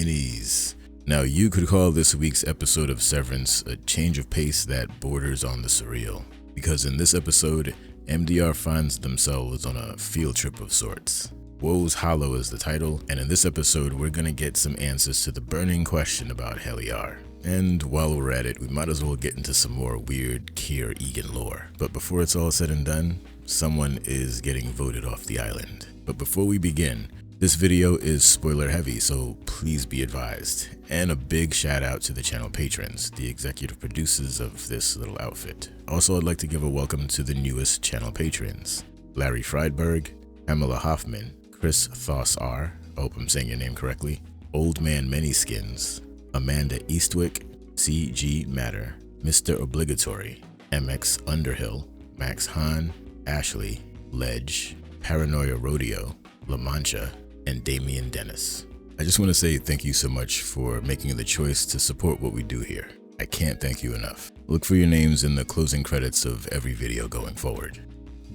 innies. Now, you could call this week's episode of Severance a change of pace that borders on the surreal, because in this episode, MDR finds themselves on a field trip of sorts. Woe's Hollow is the title, and in this episode, we're gonna get some answers to the burning question about Heliar. And while we're at it, we might as well get into some more weird Keir Egan lore. But before it's all said and done, someone is getting voted off the island. But before we begin, this video is spoiler heavy, so please be advised. And a big shout out to the channel patrons, the executive producers of this little outfit. Also, I'd like to give a welcome to the newest channel patrons: Larry Friedberg, Pamela Hoffman, Chris Thoss R, I hope I'm saying your name correctly, Old Man Many Skins, Amanda Eastwick, CG Matter, Mr. Obligatory, MX Underhill, Max Hahn, Ashley, Ledge, Paranoia Rodeo, La Mancha, and Damian Dennis. I just want to say thank you so much for making the choice to support what we do here. I can't thank you enough. Look for your names in the closing credits of every video going forward.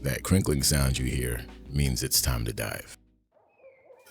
That crinkling sound you hear means it's time to dive.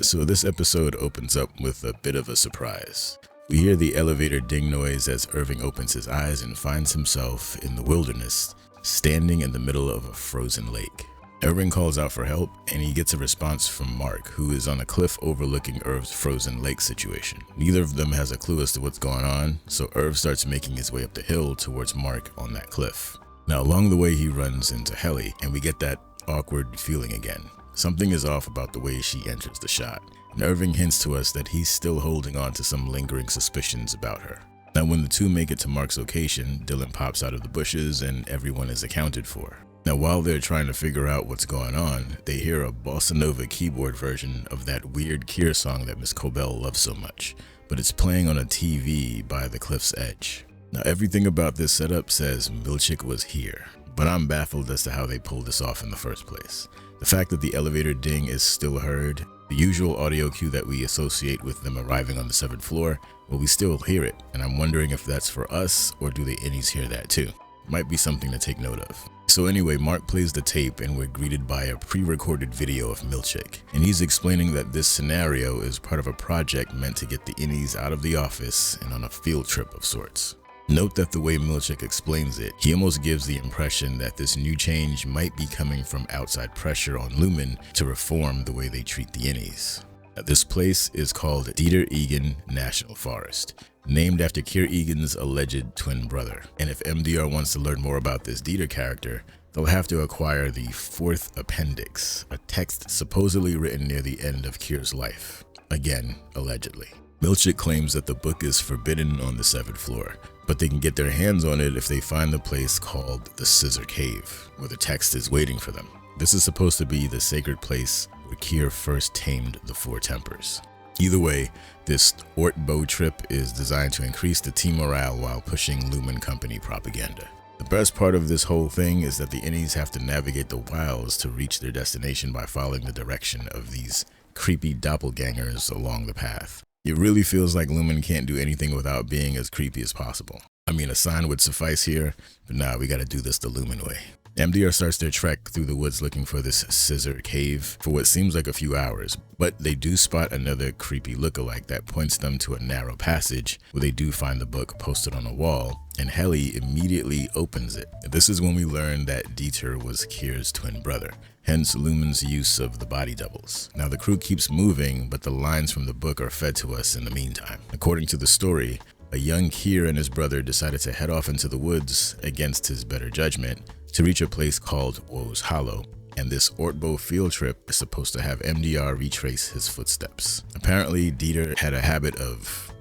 So this episode opens up with a bit of a surprise. We hear the elevator ding noise as Irving opens his eyes and finds himself in the wilderness, standing in the middle of a frozen lake. Irving calls out for help, and he gets a response from Mark, who is on a cliff overlooking Irv's frozen lake situation. Neither of them has a clue as to what's going on, so Irv starts making his way up the hill towards Mark on that cliff. Now along the way he runs into Helly, and we get that awkward feeling again. Something is off about the way she enters the shot, and Irving hints to us that he's still holding on to some lingering suspicions about her. Now when the two make it to Mark's location, Dylan pops out of the bushes and everyone is accounted for. Now while they're trying to figure out what's going on, they hear a bossa nova keyboard version of that weird Keir song that Miss Cobell loves so much, but it's playing on a TV by the cliff's edge. Now everything about this setup says Milchick was here, but I'm baffled as to how they pulled this off in the first place. The fact that the elevator ding is still heard, the usual audio cue that we associate with them arriving on the 7th floor, well, we still hear it, and I'm wondering if that's for us or do the innies hear that too. Might be something to take note of. So anyway, Mark plays the tape and we're greeted by a pre-recorded video of Milchick, and he's explaining that this scenario is part of a project meant to get the innies out of the office and on a field trip of sorts. Note that the way Milchick explains it, he almost gives the impression that this new change might be coming from outside pressure on Lumen to reform the way they treat the innies. Now, this place is called Dieter Egan National Forest, named after Keir Egan's alleged twin brother. And if MDR wants to learn more about this Dieter character, they'll have to acquire the 4th Appendix, a text supposedly written near the end of Keir's life. Again, allegedly. Milchick claims that the book is forbidden on the 7th floor, but they can get their hands on it if they find the place called the Scissor Cave, where the text is waiting for them. This is supposed to be the sacred place where Keir first tamed the 4 Tempers. Either way, this Ortbo trip is designed to increase the team morale while pushing Lumen Company propaganda. The best part of this whole thing is that the innies have to navigate the wilds to reach their destination by following the direction of these creepy doppelgangers along the path. It really feels like Lumen can't do anything without being as creepy as possible. I mean, a sign would suffice here, but nah, we gotta do this the Lumen way. MDR starts their trek through the woods looking for this Scissor Cave for what seems like a few hours, but they do spot another creepy lookalike that points them to a narrow passage where they do find the book posted on a wall, and Helly immediately opens it. This is when we learn that Dieter was Keir's twin brother, hence Lumen's use of the body doubles. Now the crew keeps moving, but the lines from the book are fed to us in the meantime. According to the story, a young Keir and his brother decided to head off into the woods against his better judgment to reach a place called Woe's Hollow, and this Ortbo field trip is supposed to have MDR retrace his footsteps. Apparently, Dieter had a habit of,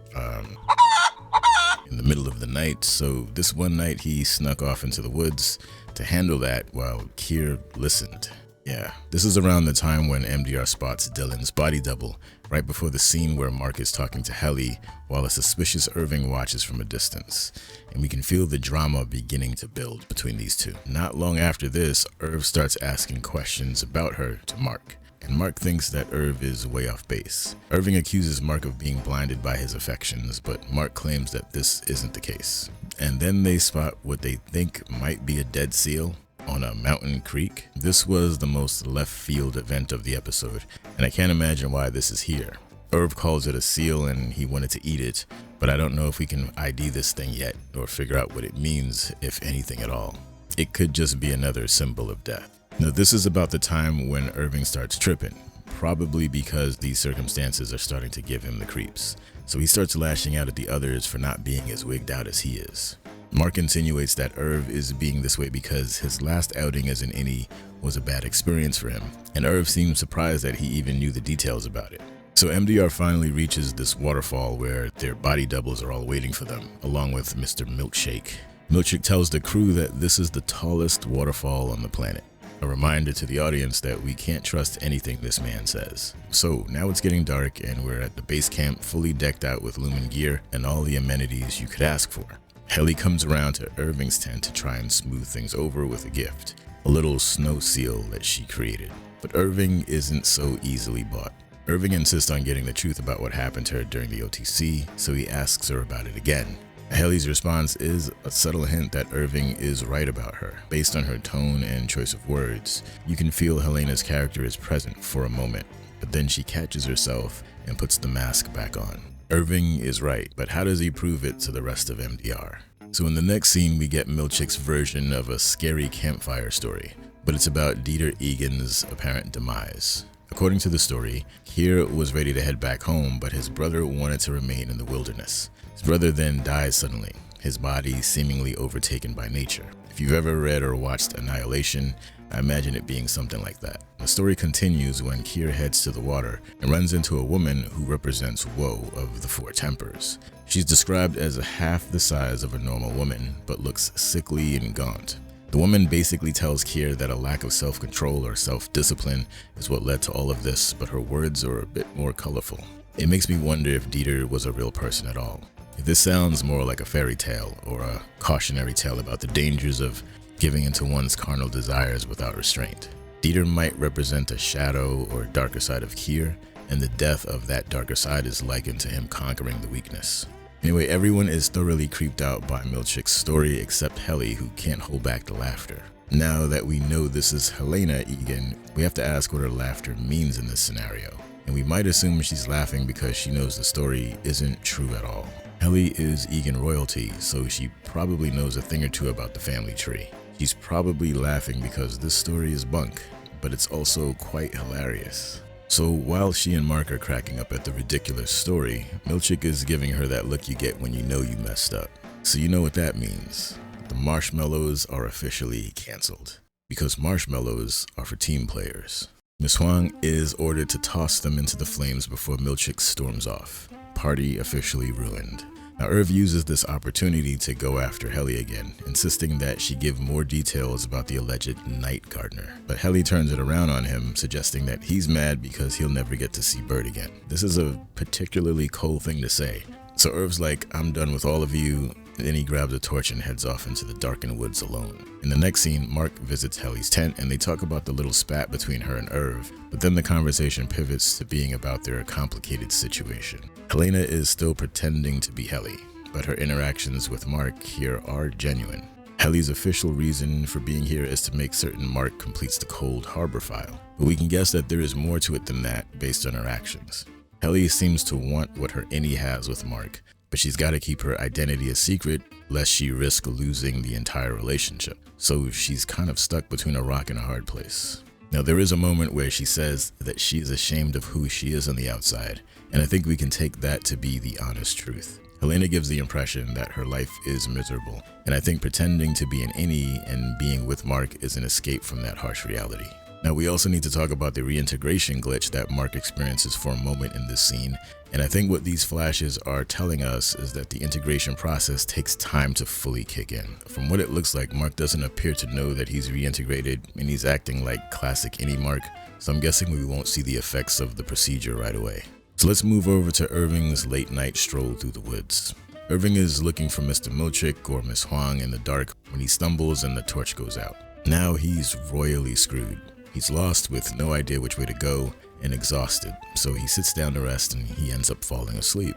in the middle of the night, so this one night he snuck off into the woods to handle that while Keir listened. Yeah, this is around the time when MDR spots Dylan's body double, right before the scene where Mark is talking to Helly while a suspicious Irving watches from a distance, and we can feel the drama beginning to build between these two. Not long after this, Irv starts asking questions about her to Mark, and Mark thinks that Irv is way off base. Irving accuses Mark of being blinded by his affections, but Mark claims that this isn't the case. And then they spot what they think might be a dead seal on a mountain creek. This was the most left field event of the episode, and I can't imagine why this is here. Irv calls it a seal and he wanted to eat it, but I don't know if we can ID this thing yet or figure out what it means, if anything at all. It could just be another symbol of death. Now, this is about the time when Irving starts tripping, probably because these circumstances are starting to give him the creeps. So he starts lashing out at the others for not being as wigged out as he is. Mark insinuates that Irv is being this way because his last outing as an innie was a bad experience for him, and Irv seems surprised that he even knew the details about it. So MDR finally reaches this waterfall where their body doubles are all waiting for them, along with Mr. Milkshake. Milkshake tells the crew that this is the tallest waterfall on the planet. A reminder to the audience that we can't trust anything this man says. So now it's getting dark and we're at the base camp, fully decked out with Lumen gear and all the amenities you could ask for. Helly comes around to Irving's tent to try and smooth things over with a gift, a little snow seal that she created. But Irving isn't so easily bought. Irving insists on getting the truth about what happened to her during the OTC, so he asks her about it again. Helly's response is a subtle hint that Irving is right about her. Based on her tone and choice of words, you can feel Helena's character is present for a moment, but then she catches herself and puts the mask back on. Irving is right, but how does he prove it to the rest of MDR? So in the next scene, we get Milchick's version of a scary campfire story, but it's about Dieter Egan's apparent demise. According to the story, Keir was ready to head back home, but his brother wanted to remain in the wilderness. His brother then dies suddenly, his body seemingly overtaken by nature. If you've ever read or watched Annihilation, I imagine it being something like that. The story continues when Keir heads to the water and runs into a woman who represents Woe of the Four Tempers. She's described as half the size of a normal woman, but looks sickly and gaunt. The woman basically tells Keir that a lack of self-control or self-discipline is what led to all of this, but her words are a bit more colorful. It makes me wonder if Dieter was a real person at all. If this sounds more like a fairy tale or a cautionary tale about the dangers of giving into one's carnal desires without restraint. Dieter might represent a shadow or darker side of Keir, and the death of that darker side is likened to him conquering the weakness. Anyway, everyone is thoroughly creeped out by Milchick's story except Helly, who can't hold back the laughter. Now that we know this is Helena Egan, we have to ask what her laughter means in this scenario. And we might assume she's laughing because she knows the story isn't true at all. Helly is Egan royalty, so she probably knows a thing or two about the family tree. She's probably laughing because this story is bunk, but it's also quite hilarious. So while she and Mark are cracking up at the ridiculous story, Milchick is giving her that look you get when you know you messed up. So you know what that means. The marshmallows are officially canceled, because marshmallows are for team players. Miss Huang is ordered to toss them into the flames before Milchick storms off. Party officially ruined. Now Irv uses this opportunity to go after Helly again, insisting that she give more details about the alleged night gardener. But Helly turns it around on him, suggesting that he's mad because he'll never get to see Bird again. This is a particularly cold thing to say. So Irv's like, I'm done with all of you. Then he grabs a torch and heads off into the darkened woods alone. In the next scene, Mark visits Helly's tent and they talk about the little spat between her and Irv, but then the conversation pivots to being about their complicated situation. Helena is still pretending to be Helly, but her interactions with Mark here are genuine. Helly's official reason for being here is to make certain Mark completes the Cold Harbor file, but we can guess that there is more to it than that based on her actions. Helly seems to want what her innie has with Mark, but she's got to keep her identity a secret lest she risk losing the entire relationship. So she's kind of stuck between a rock and a hard place. Now there is a moment where she says that she is ashamed of who she is on the outside, and I think we can take that to be the honest truth. Helena gives the impression that her life is miserable, and I think pretending to be an innie and being with Mark is an escape from that harsh reality. Now we also need to talk about the reintegration glitch that Mark experiences for a moment in this scene, and I think what these flashes are telling us is that the integration process takes time to fully kick in. From what it looks like, Mark doesn't appear to know that he's reintegrated, and he's acting like classic innie Mark, so I'm guessing we won't see the effects of the procedure right away. So let's move over to Irving's late night stroll through the woods. Irving is looking for Mr. Milchick or Miss Huang in the dark when he stumbles and the torch goes out. Now he's royally screwed. He's lost with no idea which way to go and exhausted, so he sits down to rest and he ends up falling asleep.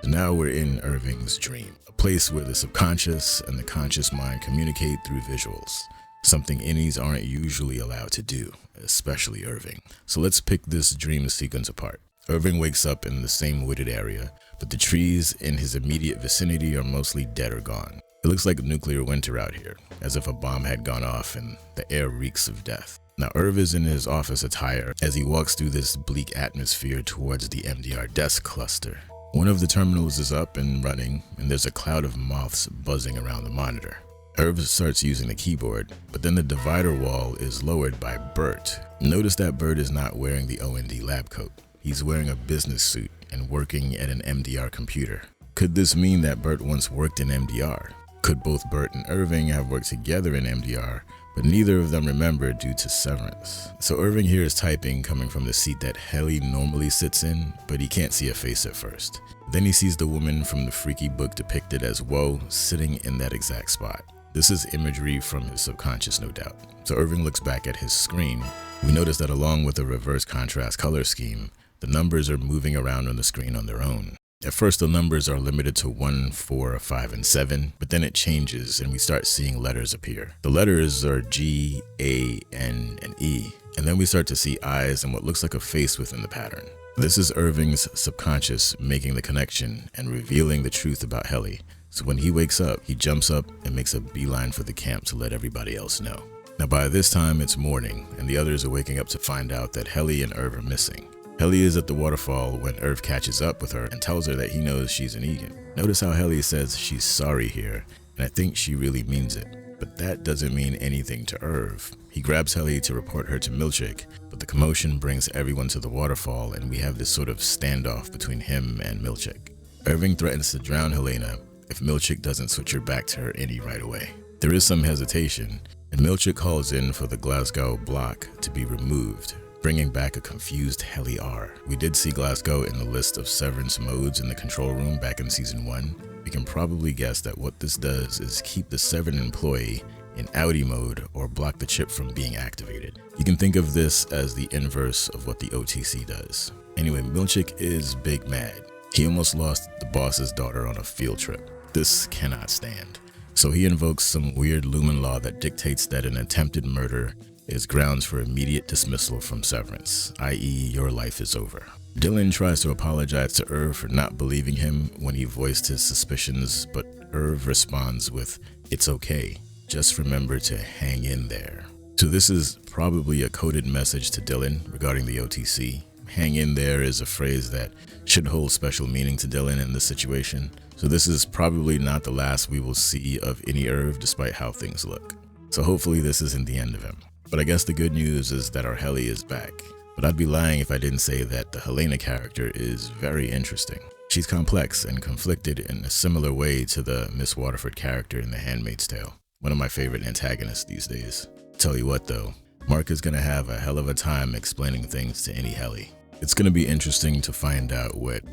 So now we're in Irving's dream, a place where the subconscious and the conscious mind communicate through visuals, something innies aren't usually allowed to do, especially Irving. So let's pick this dream sequence apart. Irving wakes up in the same wooded area, but the trees in his immediate vicinity are mostly dead or gone. It looks like nuclear winter out here, as if a bomb had gone off and the air reeks of death. Now Irv is in his office attire as he walks through this bleak atmosphere towards the MDR desk cluster. One of the terminals is up and running, and there's a cloud of moths buzzing around the monitor. Irv starts using the keyboard, but then the divider wall is lowered by Bert. Notice that Bert is not wearing the O&D lab coat. He's wearing a business suit and working at an MDR computer. Could this mean that Bert once worked in MDR? Could both Bert and Irving have worked together in MDR, but neither of them remember due to Severance? So Irving here is typing coming from the seat that Helly normally sits in, but he can't see a face at first. Then he sees the woman from the freaky book depicted as Woe sitting in that exact spot. This is imagery from his subconscious, no doubt. So Irving looks back at his screen. We notice that along with the reverse contrast color scheme, the numbers are moving around on the screen on their own. At first, the numbers are limited to 1, 4, 5, and 7, but then it changes and we start seeing letters appear. The letters are G, A, N, and E, and then we start to see eyes and what looks like a face within the pattern. This is Irving's subconscious making the connection and revealing the truth about Helly. So when he wakes up, he jumps up and makes a beeline for the camp to let everybody else know. Now by this time, it's morning, and the others are waking up to find out that Helly and Irv are missing. Helly is at the waterfall when Irv catches up with her and tells her that he knows she's an Egan. Notice how Helly says she's sorry here, and I think she really means it. But that doesn't mean anything to Irv. He grabs Helly to report her to Milchick, but the commotion brings everyone to the waterfall and we have this sort of standoff between him and Milchick. Irving threatens to drown Helena if Milchick doesn't switch her back to her innie right away. There is some hesitation, and Milchick calls in for the Glasgow block to be removed, bringing back a confused Helly R. We did see Glasgow in the list of Severance modes in the control room back in Season 1. We can probably guess that what this does is keep the severed employee in Audi mode or block the chip from being activated. You can think of this as the inverse of what the OTC does. Anyway, Milchick is big mad. He almost lost the boss's daughter on a field trip. This cannot stand. So he invokes some weird Lumen law that dictates that an attempted murder is grounds for immediate dismissal from Severance, i.e. your life is over. Dylan tries to apologize to Irv for not believing him when he voiced his suspicions, but Irv responds with, "It's okay, just remember to hang in there." So this is probably a coded message to Dylan regarding the OTC. Hang in there is a phrase that should hold special meaning to Dylan in this situation. So this is probably not the last we will see of any Irv despite how things look. So hopefully this isn't the end of him. But I guess the good news is that our Helly is back. But I'd be lying if I didn't say that the Helena character is very interesting. She's complex and conflicted in a similar way to the Miss Waterford character in The Handmaid's Tale. One of my favorite antagonists these days. Tell you what though, Mark is gonna have a hell of a time explaining things to any Helly. It's gonna be interesting to find out what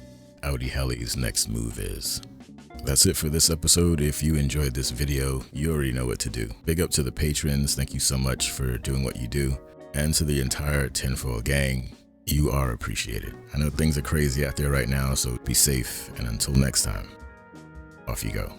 Audi Helly's next move is. That's it for this episode. If you enjoyed this video, you already know what to do. Big up to the patrons, thank you so much for doing what you do. And to the entire tinfoil gang, you are appreciated. I know things are crazy out there right now, so be safe, and until next time, off you go.